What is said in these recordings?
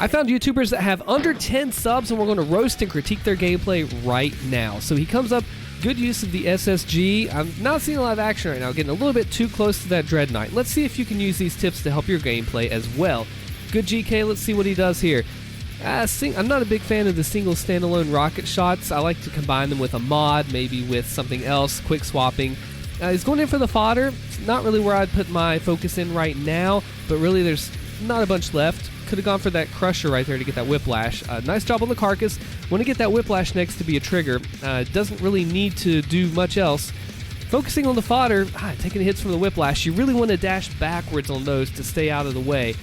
I found YouTubers that have under 10 subs, and we're going to roast and critique their gameplay right now. So he comes up, good use of the SSG. I'm not seeing a lot of action right now, getting a little bit too close to that Dread Knight. Let's see if you can use these tips to help your gameplay as well. Good GK, let's see what he does here. I'm not a big fan of the single standalone rocket shots. I like to combine them with a mod, maybe with something else, quick swapping. He's going in for the fodder. It's not really where I'd put my focus in right now, but really there's not a bunch left. Could have gone for that crusher right there to get that whiplash. Nice job on the carcass. Want to get that whiplash next to be a trigger. Doesn't really need to do much else. Focusing on the fodder, taking hits from the whiplash. You really want to dash backwards on those to stay out of the way.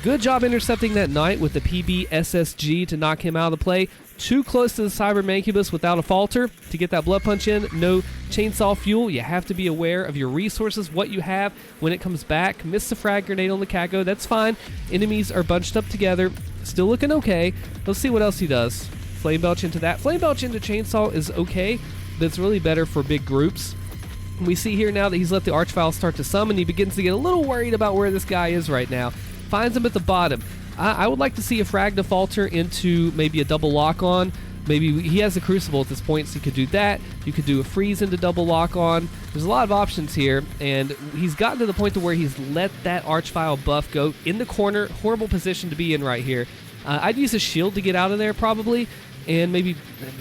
Good job intercepting that knight with the PB SSG to knock him out of the play. Too close to the Cyber Mancubus without a falter to get that blood punch in. No chainsaw fuel. You have to be aware of your resources, what you have when it comes back. Miss the frag grenade on the Kako. That's fine. Enemies are bunched up together. Still looking okay. Let's see what else he does. Flame Belch into that. Flame Belch into chainsaw is okay, but it's really better for big groups. We see here now that he's let the Archvile start to summon. He begins to get a little worried about where this guy is right now. Finds him at the bottom. I would like to see a frag defaulter into maybe a double lock on. Maybe he has a Crucible at this point, so you could do that. You could do a freeze into double lock on. There's a lot of options here, and he's gotten to the point to where he's let that Archvile buff go in the corner. Horrible position to be in right here. I'd use a shield to get out of there probably, and maybe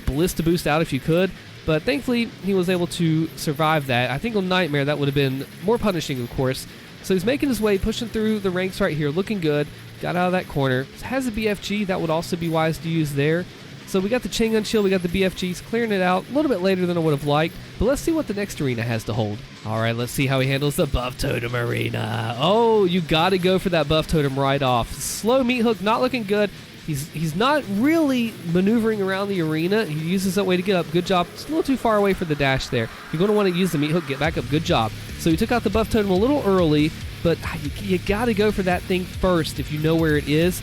Ballista boost out if you could. But thankfully, he was able to survive that. I think on Nightmare, that would have been more punishing, of course. So he's making his way, pushing through the ranks right here, looking good. Got out of that corner. Has a BFG, that would also be wise to use there. So we got the chain gun shield, we got the BFGs, clearing it out a little bit later than I would have liked. But let's see what the next arena has to hold. Alright, let's see how he handles the Buff Totem Arena. Oh, you gotta go for that Buff Totem right off. Slow meat hook, not looking good. He's not really maneuvering around the arena. He uses that way to get up. Good job. It's a little too far away for the dash there. You're going to want to use the meat hook, get back up. Good job. So he took out the buff totem a little early, but you got to go for that thing first if you know where it is,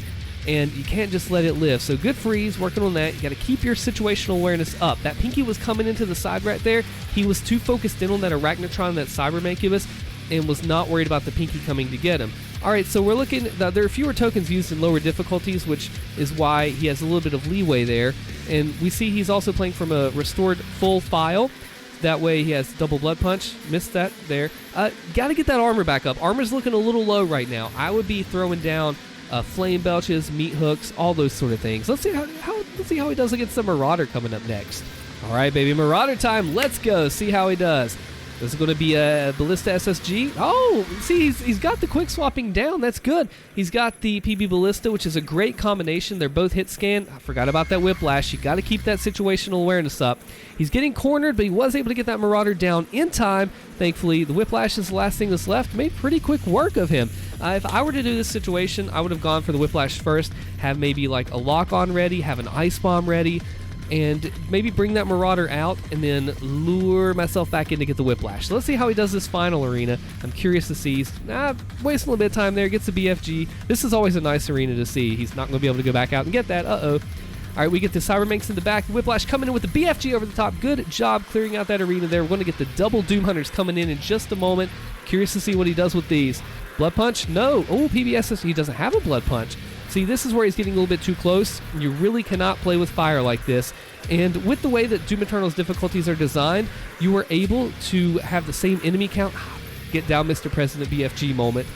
and you can't just let it live. So good freeze, working on that. You got to keep your situational awareness up. That Pinky was coming into the side right there. He was too focused in on that Arachnotron, that Cyber Mancubus, and was not worried about the Pinky coming to get him. Alright, so we're looking, there are fewer tokens used in lower difficulties, which is why he has a little bit of leeway there. And we see he's also playing from a restored full file. That way he has double blood punch. Missed that there. Got to get that armor back up. Armor's looking a little low right now. I would be throwing down flame belches, meat hooks, all those sort of things. Let's see how he does against the Marauder coming up next. Alright, baby, Marauder time. Let's go. See how he does. This is going to be a Ballista SSG. Oh, see, he's got the quick swapping down. That's good. He's got the PB Ballista, which is a great combination. They're both hit scan. I forgot about that whiplash. You got to keep that situational awareness up. He's getting cornered, but he was able to get that Marauder down in time. Thankfully, the whiplash is the last thing that's left. Made pretty quick work of him. If I were to do this situation, I would have gone for the whiplash first. Have maybe like a lock on ready. Have an ice bomb ready. And maybe bring that Marauder out and then lure myself back in to get the whiplash. So let's see how he does this final arena. I'm curious to see. He's wasting a little bit of time there. Gets the BFG. This is always a nice arena to see. He's not going to be able to go back out and get that. Uh-oh. All right, we get the Cybermanx in the back. Whiplash coming in with the BFG over the top. Good job clearing out that arena there. We're going to get the double Doom Hunters coming in just a moment. Curious to see what he does with these. Blood Punch? No. Oh, PBSS. He doesn't have a Blood Punch. See, this is where he's getting a little bit too close. You really cannot play with fire like this. And with the way that Doom Eternal's difficulties are designed, you are able to have the same enemy count. Get down, Mr. President BFG moment.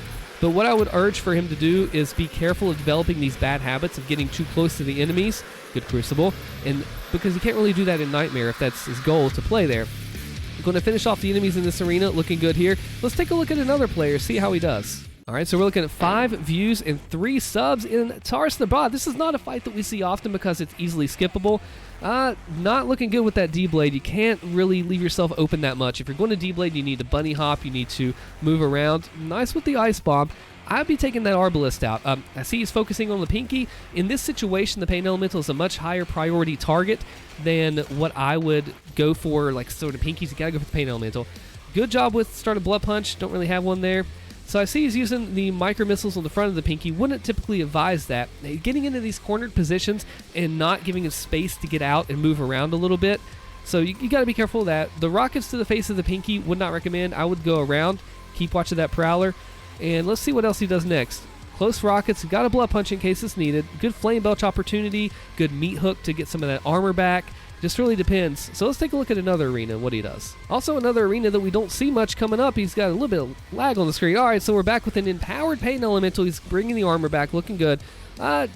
But what I would urge for him to do is be careful of developing these bad habits of getting too close to the enemies. Good Crucible. And because he can't really do that in Nightmare if that's his goal to play there. We're going to finish off the enemies in this arena. Looking good here. Let's take a look at another player, see how he does. Alright, so we're looking at 5 views and 3 subs in Nabad. This is not a fight that we see often because it's easily skippable. Not looking good with that D-Blade. You can't really leave yourself open that much. If you're going to D-Blade, you need to bunny hop, you need to move around. Nice with the Ice Bomb. I'd be taking that Arbalist out. I see he's focusing on the Pinky. In this situation, the Pain Elemental is a much higher priority target than what I would go for, like sort of Pinkies. You gotta go for the Pain Elemental. Good job with starting Blood Punch. Don't really have one there. So I see he's using the micro missiles on the front of the Pinky. Wouldn't typically advise that. Getting into these cornered positions and not giving him space to get out and move around a little bit. So you got to be careful of that. The rockets to the face of the Pinky would not recommend. I would go around. Keep watching that Prowler. And let's see what else he does next. close rockets, got a blood punch in case it's needed, good flame belch opportunity, good meat hook to get some of that armor back. Just really depends. So let's take a look at another arena and what he does. Also another arena that we don't see much coming up. He's got a little bit of lag on the screen. All right, so we're back with an empowered Pain Elemental. He's bringing the armor back, looking good.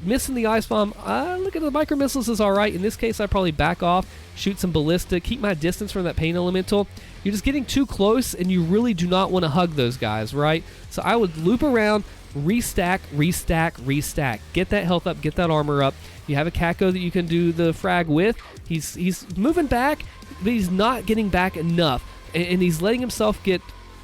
Missing the Ice Bomb. Look at the micro missiles is all right. In this case, I probably back off, shoot some ballista, keep my distance from that Pain Elemental. You're just getting too close, and you really do not want to hug those guys, right? So I would loop around, restack, restack, restack. Get that health up, get that armor up. You have a Kako that you can do the frag with. He's moving back, but he's not getting back enough, and he's letting himself get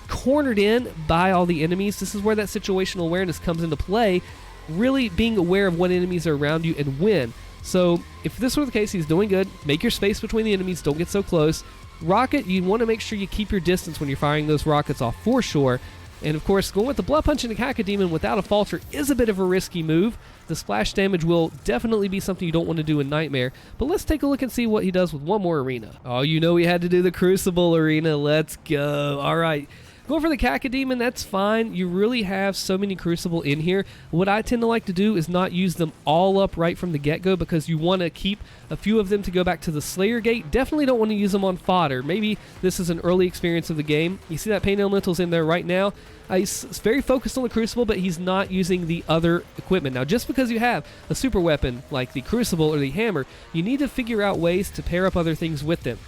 cornered in by all the enemies. This is where that situational awareness comes into play, really being aware of what enemies are around you and when. So if this were the case, he's doing good. Make your space between the enemies, don't get so close. Rocket, you want to make sure you keep your distance when you're firing those rockets off for sure. And of course, going with the Blood Punch and the Cacodemon without a falter is a bit of a risky move. The splash damage will definitely be something you don't want to do in Nightmare. But let's take a look and see what he does with one more arena. Oh, you know we had to do the Crucible Arena. Let's go. All right. Going for the Cacodemon, that's fine. You really have so many Crucible in here. What I tend to like to do is not use them all up right from the get-go because you want to keep a few of them to go back to the Slayer Gate. Definitely don't want to use them on fodder. Maybe this is an early experience of the game. You see that Pain Elemental's in there right now. He's very focused on the Crucible, but he's not using the other equipment. Now, just because you have a super weapon like the Crucible or the Hammer, you need to figure out ways to pair up other things with them.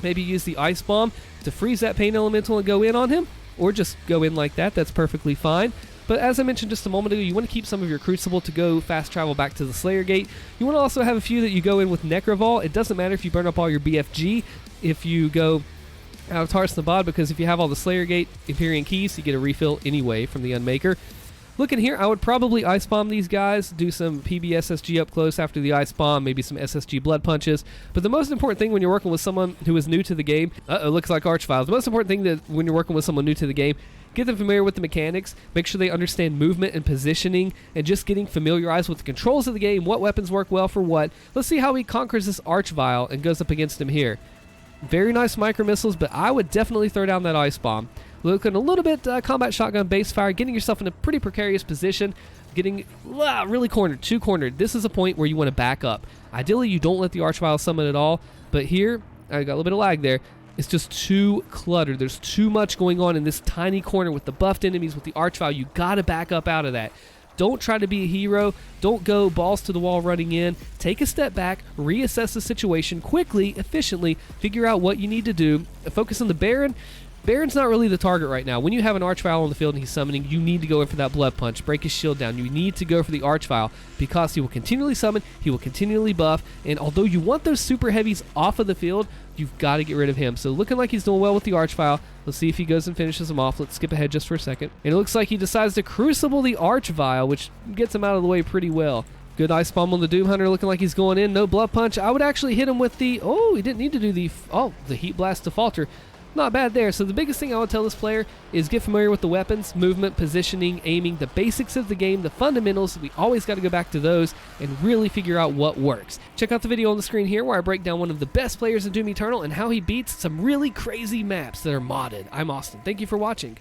Maybe use the Ice Bomb to freeze that Pain Elemental and go in on him, or just go in like that. That's perfectly fine. But as I mentioned just a moment ago, you want to keep some of your Crucible to go fast travel back to the Slayer Gate. You want to also have a few that you go in with Necrovol. It doesn't matter if you burn up all your BFG, if you go out of Tars Nabad, because if you have all the Slayer Gate Empyrean Keys, you get a refill anyway from the Unmaker. Looking here, I would probably Ice Bomb these guys, do some PB SSG up close after the Ice Bomb, maybe some SSG Blood Punches. But the most important thing when you're working with someone who is new to the game, looks like Archvile. The most important thing that when you're working with someone new to the game, get them familiar with the mechanics, make sure they understand movement and positioning, and just getting familiarized with the controls of the game, what weapons work well for what. Let's see how he conquers this Archvile and goes up against him here. Very nice micro missiles, but I would definitely throw down that Ice Bomb. Looking a little bit combat shotgun base fire, getting yourself in a pretty precarious position, getting really cornered, too cornered. This is a point where you want to back up. Ideally, you don't let the Archvile summon at all, but here, I got a little bit of lag there. It's just too cluttered. There's too much going on in this tiny corner with the buffed enemies, with the Archvile. You got to back up out of that. Don't try to be a hero. Don't go balls to the wall running in. Take a step back, reassess the situation quickly, efficiently, figure out what you need to do. Focus on the Baron. Baron's not really the target right now. When you have an Archvile on the field and he's summoning, you need to go in for that Blood Punch, break his shield down. You need to go for the Archvile because he will continually summon, he will continually buff, and although you want those super heavies off of the field, you've got to get rid of him. So looking like he's doing well with the Archvile. Let's see if he goes and finishes him off. Let's skip ahead just for a second. And it looks like he decides to Crucible the Archvile, which gets him out of the way pretty well. Good Ice Bomb on the Doom Hunter, looking like he's going in. No Blood Punch. I would actually hit him with the... Oh, he didn't need to do the... Oh, the Heat Blast to falter. Not bad there. So the biggest thing I would tell this player is get familiar with the weapons, movement, positioning, aiming, the basics of the game, the fundamentals. We always got to go back to those and really figure out what works. Check out the video on the screen here where I break down one of the best players in Doom Eternal and how he beats some really crazy maps that are modded. I'm Austin. Thank you for watching.